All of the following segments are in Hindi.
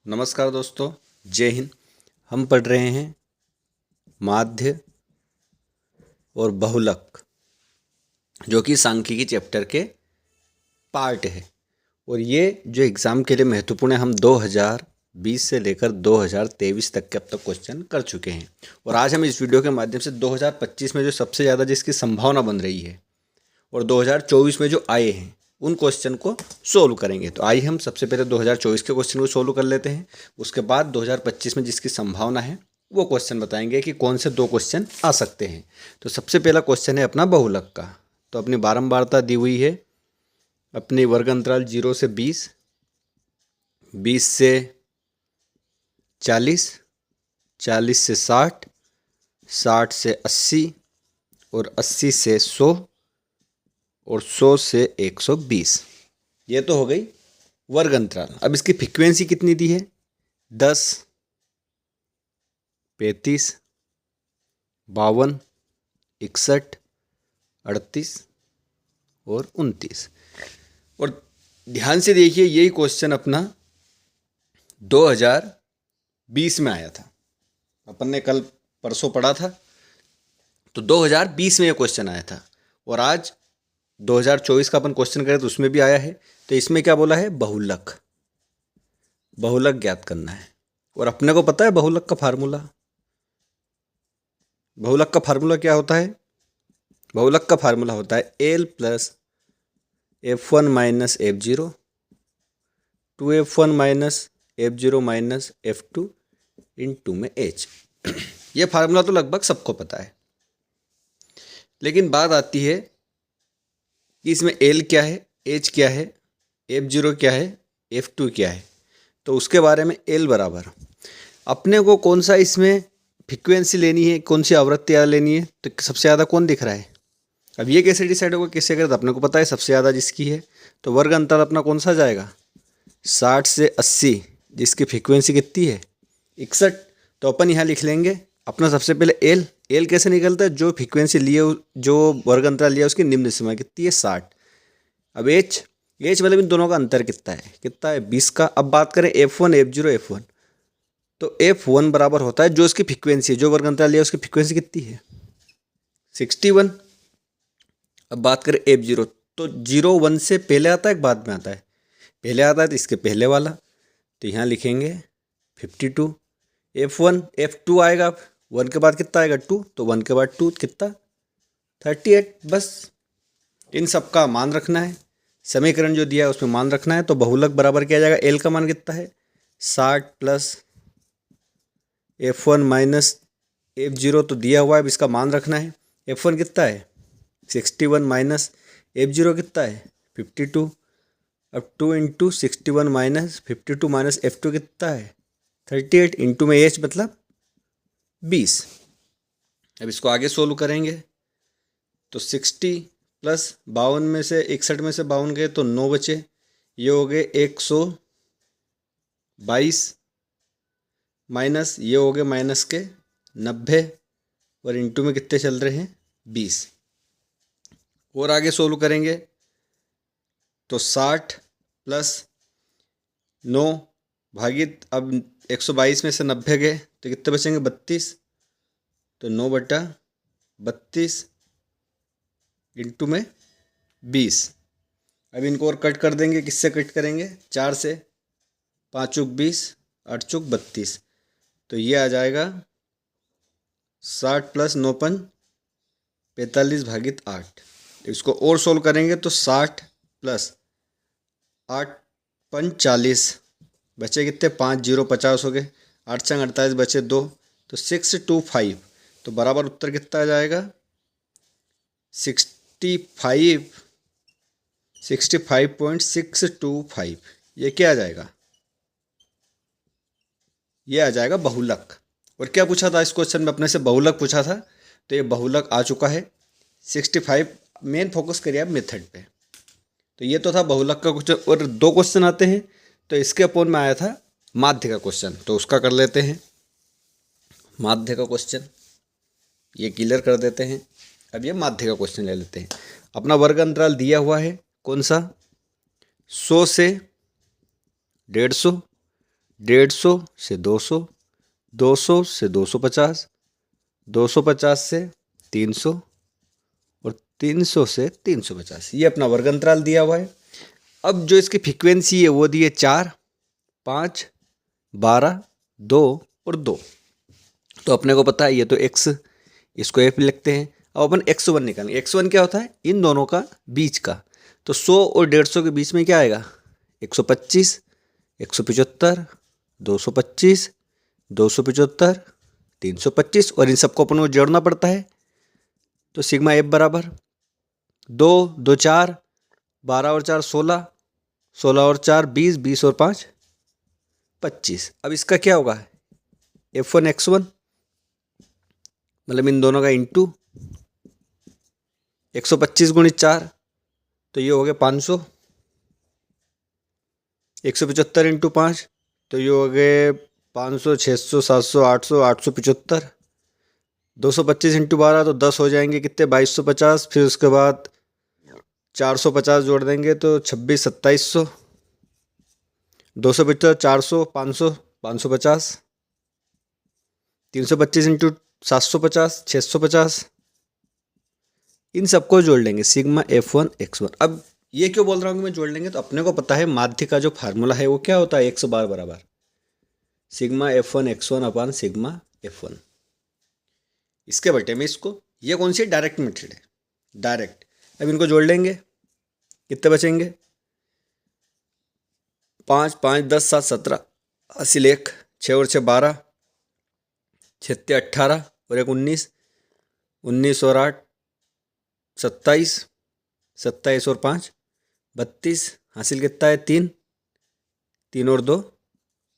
नमस्कार दोस्तों, जय हिंद। हम पढ़ रहे हैं माध्य और बहुलक, जो कि सांख्यिकी चैप्टर के पार्ट है। और ये जो एग्ज़ाम के लिए महत्वपूर्ण है, हम 2020 से लेकर 2023 तक के अब तक क्वेश्चन कर चुके हैं। और आज हम इस वीडियो के माध्यम से 2025 में जो सबसे ज़्यादा जिसकी संभावना बन रही है और 2024 में जो आए हैं उन क्वेश्चन को सोल्व करेंगे। तो आइए हम सबसे पहले 2024 के क्वेश्चन को सोल्व कर लेते हैं। उसके बाद 2025 में जिसकी संभावना है वो क्वेश्चन बताएंगे कि कौन से दो क्वेश्चन आ सकते हैं। तो सबसे पहला क्वेश्चन है अपना बहुलक का। तो अपनी बारंबारता दी हुई है, अपनी वर्ग अंतराल 0 से 20, 20 से 40, 40 से 60, 60 से 80 और 80 से 100 और 100 से 120। ये तो हो गई वर्ग अंतराल। अब इसकी फ्रीक्वेंसी कितनी दी है? 10, 35, 52, 61, 38 और 29। और ध्यान से देखिए, यही क्वेश्चन अपना 2020 में आया था। अपन ने कल परसों पढ़ा था, तो 2020 में ये क्वेश्चन आया था। और आज 2024 का अपन क्वेश्चन करें तो उसमें भी आया है। तो इसमें क्या बोला है? बहुलक। बहुलक ज्ञात करना है। और अपने को पता है बहुलक का फार्मूला। बहुलक का फार्मूला क्या होता है? बहुलक का फार्मूला होता है L plus F1 minus F0 2F1 minus F0 minus F2 into में H। ये फार्मूला तो लगभग सबको पता है, लेकिन बात आती है कि इसमें L क्या है, H क्या है, F0 क्या है, F2 क्या है। तो उसके बारे में L बराबर अपने को कौन सा इसमें फ्रीक्वेंसी लेनी है, कौन सी आवृत्तियाँ लेनी है, तो सबसे ज़्यादा कौन दिख रहा है। अब ये कैसे डिसाइड होगा, किससे करें? तो अपने को पता है सबसे ज़्यादा जिसकी है। तो वर्ग अंतर अपना कौन सा जाएगा? 60 से 80, जिसकी फ्रीक्वेंसी कितनी है? 61। तो अपन यहाँ लिख लेंगे अपना सबसे पहले एल कैसे निकलता है? जो फ्रीक्वेंसी लिए, जो वर्ग अंतराल लिया उसकी निम्न सीमा कितनी है? 60। अब एच मतलब इन दोनों का अंतर कितना है? 20 का। अब बात करें F1 F0 F1, तो F1 बराबर होता है जो इसकी फ्रीक्वेंसी है, जो वर्ग अंतराल लिया उसकी फ्रीक्वेंसी कितनी है? 61। अब बात करें F0, तो 0 1 से पहले आता है बाद में आता है? पहले आता है, तो इसके पहले वाला। तो यहाँ लिखेंगे 52। F1 F2 आएगा, 1 के बाद कितना आएगा? 2। तो 1 के बाद 2 कितना? 38। बस इन सब का मान रखना है, समीकरण जो दिया है उसमें मान रखना है। तो बहुलक बराबर क्या आ जाएगा? एल का मान कितना है? 60 प्लस F1 माइनस F0 तो दिया हुआ है, अब इसका मान रखना है। F1 कितना है? 61 माइनस F0 कितना है? 52। अब 2 इंटू 61 माइनस 52 माइनस F2 कितना है? 38 इंटू में H मतलब 20। अब इसको आगे सोल्व करेंगे तो 60 प्लस 52 में से 61 में से 52 गए तो 9 बचे। ये हो गए 122 माइनस ये हो गए माइनस के 90 और इंटू में कितने चल रहे हैं? 20। और आगे सोल्व करेंगे तो 60 प्लस 9 भागित, अब 122 में से 90 गए तो कितने बचेंगे? 32। तो 9/32 इंटू में 20। अब इनको और कट कर देंगे। किससे कट करेंगे? 4 से। 5 चौक 20, 8 चौक 32। तो ये आ जाएगा 60 प्लस 9 पंच 45 भागित 8। इसको और सोल्व करेंगे तो 60 प्लस 8 पंच 40, बचे कितने? 5 0 50 हो गए। 8 संग 48 बचे 2, तो 625। तो बराबर उत्तर कितना आ जाएगा? 65.625। ये क्या आ जाएगा? ये आ जाएगा बहुलक। और क्या पूछा था इस क्वेश्चन में अपने से? बहुलक पूछा था। तो ये बहुलक आ चुका है 65। मेन फोकस करिए आप मेथड पे। तो ये तो था बहुलक का क्वेश्चन। और दो क्वेश्चन आते हैं, तो इसके अपोन में आया था माध्य का क्वेश्चन, तो उसका कर लेते हैं। माध्य का क्वेश्चन ये क्लियर कर देते हैं। अब ये माध्य का क्वेश्चन ले लेते हैं। अपना वर्ग अंतराल दिया हुआ है कौन सा? 100 से 150, 150 से 200, 200 से 250, 250 से 300 और 300 से 350। ये अपना वर्ग अंतराल दिया हुआ है। अब जो इसकी फ्रीक्वेंसी है वो दी है 4, 5, 12, 2 और 2। तो अपने को पता है ये तो x, इसको f लिखते हैं। अब अपन x1 निकालेंगे। x1 क्या होता है? इन दोनों का बीच का। तो 100 और 150 के बीच में क्या आएगा? 125, 175, 225, 275, 325 और इन सबको अपन को जोड़ना पड़ता है। तो सिग्मा एफ बराबर 2, 2 4, 12 और 4 16, 16 और 4 20, 20 और 5 25। अब इसका क्या होगा? F1 X1 मतलब इन दोनों का इंटू 125 गुणित 4 तो ये हो गया 500, 175 इंटू 5 तो ये हो गए 500, 600, 700, 800, 875, 225 इंटू 12 तो 10 हो जाएंगे कितने? 2250। फिर उसके बाद 450 जोड़ देंगे तो 26, 2700, 275, 400, 500, 550, 325 इंटू 750, 650। इन सबको जोड़ लेंगे सिग्मा F1 X1। अब ये क्यों बोल रहा हूँ कि मैं जोड़ लेंगे? तो अपने को पता है माध्य का जो फार्मूला है वो क्या होता है? 100 बार बराबर सिग्मा F1 X1 अपान सिग्मा F1। इसके बटे में इसको, ये कौन सी डायरेक्ट मेथड है? डायरेक्ट। अब इनको जोड़ लेंगे, कितने बचेंगे? 5, 5, 10, 7, 17, 80 1, 6 और 6 12, 6 18 और 1 19, 19 और 8 27, 27 और 5 32, हासिल कितना है? 3, 3 और 2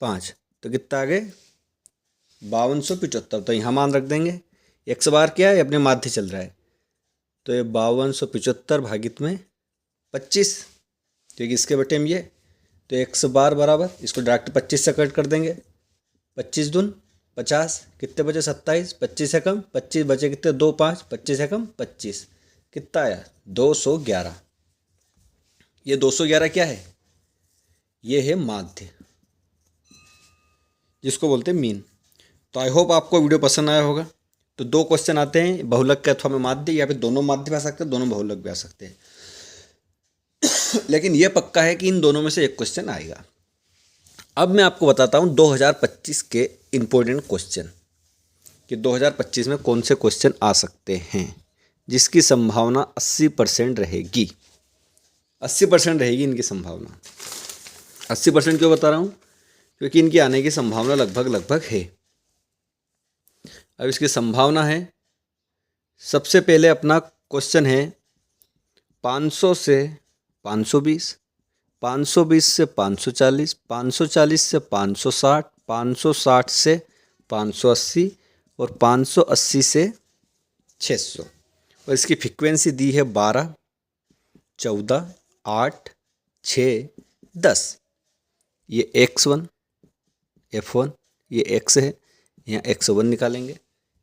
5, तो कितना आ गए? 5275। तो यहाँ मान रख देंगे। 100 बार क्या है? अपने माध्य चल रहा है तो ये 5275 भागित में 25, तो इसके बटे में ये तो 100 बार बराबर इसको डायरेक्ट 25 से कट कर देंगे। 25 दून 50, कितने बचे? 27, 25 से कम 25 बचे कितने? 2 5, 25 से कम 25, कितना आया? 211। ये 211 क्या है? ये है माध्य, जिसको बोलते हैं मीन। तो आई होप आपको वीडियो पसंद आया होगा। तो 2 क्वेश्चन आते हैं, बहुलक के अथवा में माध्य, या फिर दोनों माध्य भी आ सकते हैं, दोनों बहुलक भी आ सकते हैं। लेकिन ये पक्का है कि इन दोनों में से एक क्वेश्चन आएगा। अब मैं आपको बताता हूँ 2025 के इम्पोर्टेंट क्वेश्चन कि 2025 में कौन से क्वेश्चन आ सकते हैं जिसकी संभावना 80% रहेगी। 80% रहेगी इनकी संभावना। 80% क्यों बता रहा हूँ? क्योंकि इनकी आने की संभावना लगभग है। अब इसकी संभावना है, सबसे पहले अपना क्वेश्चन है 500 से 520, 520 से 540, 540 से 560, 560 से 580 और 580 से 600। और इसकी फ्रीक्वेंसी दी है 12, 14, 8, 6, 10। ये X1 F1 ये X है, यहाँ X1 निकालेंगे।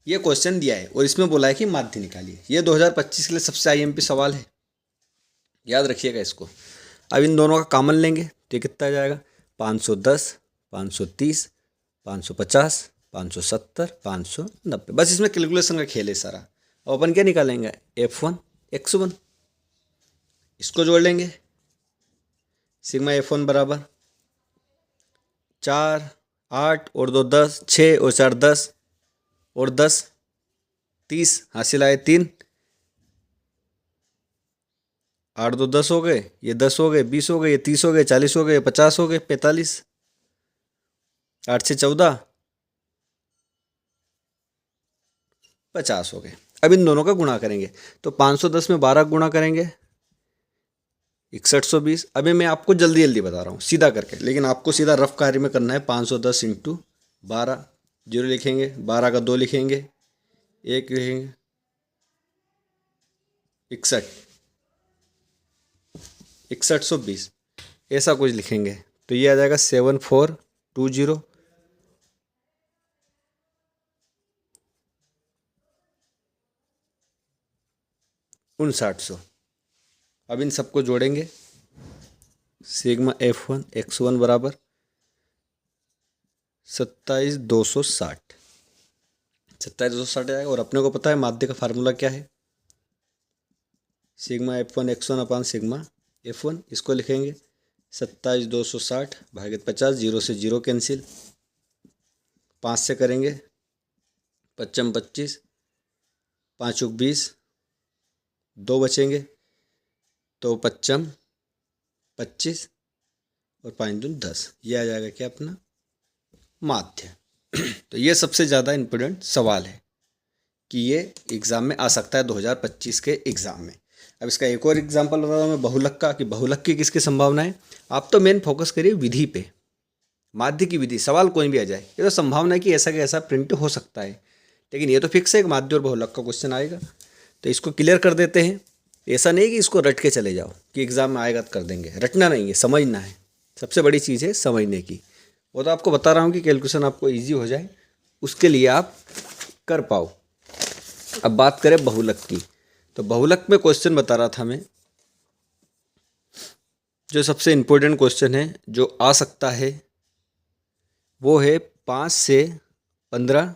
ये क्वेश्चन दिया है और इसमें बोला है कि माध्य निकालिए। ये 2025 के लिए सबसे IMP सवाल है, याद रखिएगा इसको। अब इन दोनों का कॉमन लेंगे तो ये कितना आ जाएगा? 510, 530, 550, 570, 590। बस इसमें कैलकुलेशन का खेल है सारा। अब अपन क्या निकालेंगे? F1 X1। इसको जोड़ लेंगे। सिग्मा F1 बराबर 4, 8 और 2 10, 6 और 4 10 और 10 30, हासिल आए 3, 8 2 10 हो गए, ये 10 हो गए, 20 हो गए, ये 30 हो गए, 40 हो गए, 50 हो गए, 45, 8 से 14 50 हो गए। अब इन दोनों का गुणा करेंगे तो 510 में 12 गुणा करेंगे 6120। अभी मैं आपको जल्दी जल्दी बता रहा हूँ सीधा करके, लेकिन आपको सीधा रफ कार्य में करना है। 510 इंटू 12, 0 लिखेंगे, 12 का 2 लिखेंगे, 1 लिखेंगे, 6120 ऐसा कुछ लिखेंगे तो ये आ जाएगा 7420 5900। अब इन सबको जोड़ेंगे। सिग्मा F1 X1 बराबर 27,260 27,260 आएगा। और अपने को पता है माध्य का फार्मूला क्या है, सिग्मा F1 x1 अपान सिग्मा F1। इसको लिखेंगे 27,260 भागित 50, 0 से 0 कैंसिल, 5 से करेंगे 55 25, 5 20, 2 बचेंगे तो 55 25 और 5 दूनी 10। ये आ जाएगा क्या अपना माध्य। तो ये सबसे ज़्यादा इम्पोर्टेंट सवाल है कि ये एग्ज़ाम में आ सकता है 2025 के एग्ज़ाम में। अब इसका एक और एग्जांपल बता दूँ मैं बहुलक का, कि बहुलक की किसकी संभावना है। आप तो मेन फोकस करिए विधि पे, माध्य की विधि। सवाल कोई भी आ जाए, ये तो संभावना है कि ऐसा कि ऐसा प्रिंट हो सकता है, लेकिन ये तो फिक्स है कि माध्य और बहुलक का क्वेश्चन आएगा। तो इसको क्लियर कर देते हैं। ऐसा नहीं कि इसको रट के चले जाओ कि एग्ज़ाम में आएगा तो कर देंगे, रटना नहीं है, समझना है। सबसे बड़ी चीज़ है समझने की। वो तो आपको बता रहा हूँ कि कैलकुलेशन आपको ईजी हो जाए, उसके लिए आप कर पाओ। अब बात करें बहुलक की, तो बहुलक में क्वेश्चन बता रहा था मैं, जो सबसे इम्पोर्टेंट क्वेश्चन है जो आ सकता है वो है 5 से 15,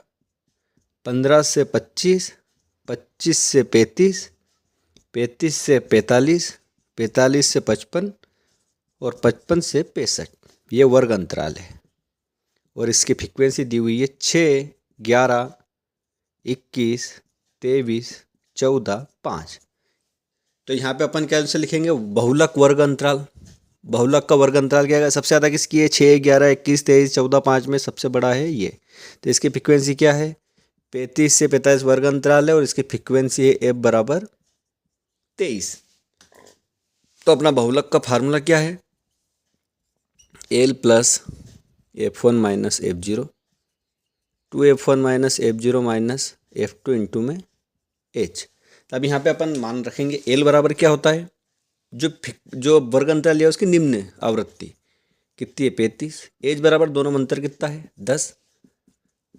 15 से 25, 25 से 35, 35 से 45, 45 से 55 और 55 से 65। ये वर्ग अंतराल है और इसकी फ्रीक्वेंसी दी हुई है 6, 11, 21, 23, 14, 5। तो यहाँ पे अपन क्या से लिखेंगे बहुलक वर्ग अंतराल। बहुलक का वर्ग अंतराल क्या है, सबसे ज़्यादा किसकी है 6, 11, 21, 23, 14, 5 में सबसे बड़ा है ये। तो इसकी फ्रीक्वेंसी क्या है 35 से 45 वर्ग अंतराल है और इसकी फ्रीक्वेंसी है F बराबर 23। तो अपना बहुलक का फार्मूला क्या है, L plus F1 minus F0, 2F1 minus F0 minus F2 into में H। अब यहाँ पे अपन मान रखेंगे L बराबर क्या होता है, जो वर्ग अंतराल लिया उसकी निम्न आवृत्ति कितनी है 35। H बराबर दोनों में अंतर कितना है 10।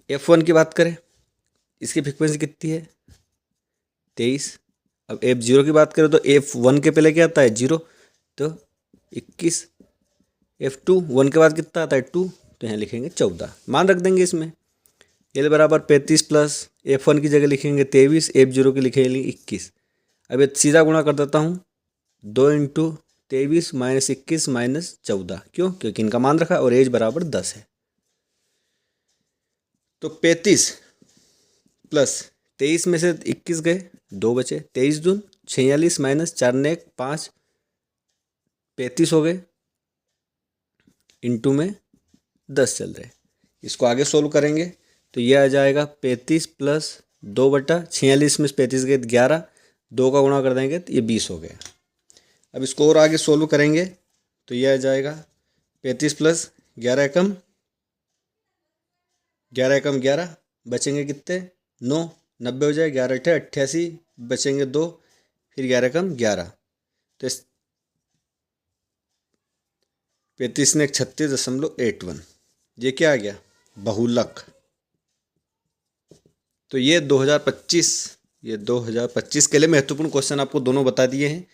F1 की बात करें, इसकी फ्रीक्वेंसी कितनी है 23। अब F0 की बात करें तो F1 के पहले क्या आता है 0, तो 21। F2 1 के बाद कितना आता है 2, तो यहाँ लिखेंगे 14, मान रख देंगे इसमें। L बराबर 35 प्लस F1 की जगह लिखेंगे 23, F0 की लिखेंगे 21। अब ये सीधा गुणा कर देता हूँ, 2 इंटू 23 माइनस 21 माइनस 14, क्यों, क्योंकि इनका मान रखा और एज बराबर 10 है। तो 35 प्लस 23 में से 21 गए, 2 बचे, 23 दून 46 माइनस 4 ने 1 5, 35 हो गए, इंटू में 10 चल रहे। इसको आगे सोल्व करेंगे तो ये आ जाएगा 35 प्लस 2/46 में 35 गए 11, 2 का गुणा कर देंगे तो ये 20 हो गया। अब इसको और आगे सोल्व करेंगे तो ये आ जाएगा 35 प्लस 11 एकम 11, बचेंगे कितने 9, 90 हो जाए, 11 अट्ठे 88, बचेंगे 2, फिर 11 एकम 11, तो 35 ने 36.81। ये क्या आ गया बहुलक। तो ये 2025 के लिए महत्वपूर्ण क्वेश्चन आपको दोनों बता दिए हैं।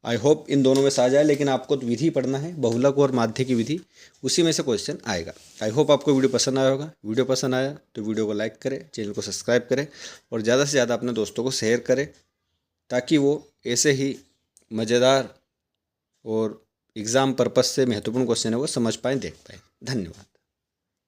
आई होप इन दोनों में से आ जाए, लेकिन आपको तो विधि पढ़ना है, बहुलक और माध्य की विधि, उसी में से क्वेश्चन आएगा। आई होप आपको वीडियो पसंद आया होगा। वीडियो पसंद आया तो वीडियो को लाइक करें, चैनल को सब्सक्राइब करें और ज़्यादा से ज़्यादा अपने दोस्तों को शेयर करें, ताकि वो ऐसे ही मज़ेदार और एग्ज़ाम पर्पज़ से महत्वपूर्ण क्वेश्चन है वो समझ पाएँ, देख पाएँ। धन्यवाद।